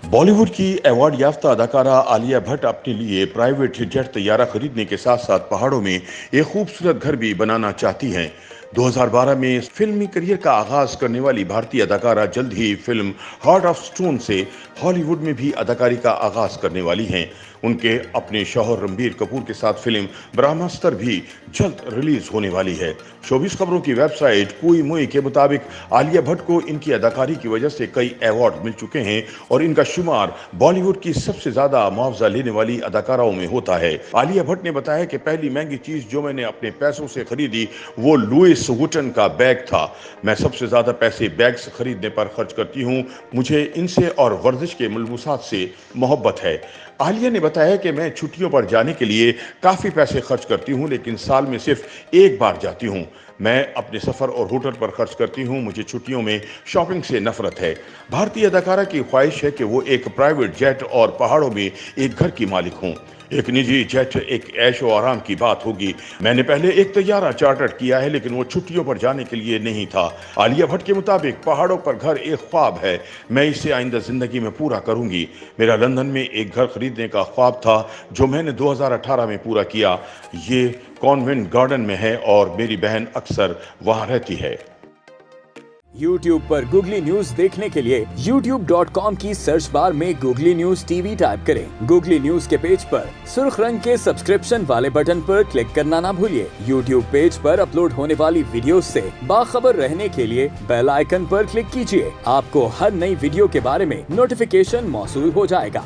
बॉलीवुड की अवार्ड याफ्ता अदाकारा आलिया भट्ट अपने लिए प्राइवेट जेट तैयारा खरीदने के साथ साथ पहाड़ों में एक खूबसूरत घर भी बनाना चाहती हैं। 2012 में फिल्मी करियर का आगाज करने वाली भारतीय अदाकारा जल्द ही फिल्म हार्ट ऑफ स्टोन से हॉलीवुड में भी अदाकारी का आगाज करने वाली हैं। उनके अपने शौहर रणबीर कपूर के साथ फिल्म ब्रह्मास्त्र भी जल्द रिलीज होने वाली है। शोबिस खबरों की वेबसाइट पुई मुई के मुताबिक आलिया भट्ट को इनकी अदाकारी की वजह से कई अवार्ड मिल चुके हैं और इनका शुमार बॉलीवुड की सबसे ज्यादा मुआवजा लेने वाली अदाकाराओं में होता है। आलिया भट्ट ने बताया कि पहली महंगी चीज जो मैंने अपने पैसों से खरीदी वो लुइस वुटन का बैग था। मैं सबसे ज्यादा पैसे बैग्स खरीदने पर खर्च करती हूँ। मुझे इनसे और वर्जिश के मलबूसात से मोहब्बत है। आलिया ने बताया कि मैं छुट्टियों पर जाने के लिए काफ़ी पैसे खर्च करती हूँ, लेकिन साल में सिर्फ एक बार जाती हूँ। मैं अपने सफ़र और होटल पर खर्च करती हूँ। मुझे छुट्टियों में शॉपिंग से नफरत है। भारतीय अदाकारा की ख्वाहिश है कि वो एक प्राइवेट जेट और पहाड़ों में एक घर की मालिक हों। एक निजी जेट एक ऐशो आराम की बात होगी। मैंने पहले एक तैयारा चार्टर किया है, लेकिन वो छुट्टियों पर जाने के लिए नहीं था। आलिया भट्ट के मुताबिक पहाड़ों पर घर एक ख्वाब है। मैं इसे आइंदा जिंदगी में पूरा करूंगी। मेरा लंदन में एक घर खरीदने का ख्वाब था जो मैंने 2018 में पूरा किया। ये कॉन्वेंट गार्डन में है और मेरी बहन अक्सर वहां रहती है। YouTube पर गूगली न्यूज देखने के लिए youtube.com की सर्च बार में गूगली न्यूज टीवी टाइप करें। गूगली न्यूज के पेज पर सुर्ख रंग के सब्सक्रिप्शन वाले बटन पर क्लिक करना ना भूलिए। YouTube पेज पर अपलोड होने वाली वीडियोस से बाखबर रहने के लिए बेल आइकन पर क्लिक कीजिए। आपको हर नई वीडियो के बारे में नोटिफिकेशन मौसूल हो जाएगा।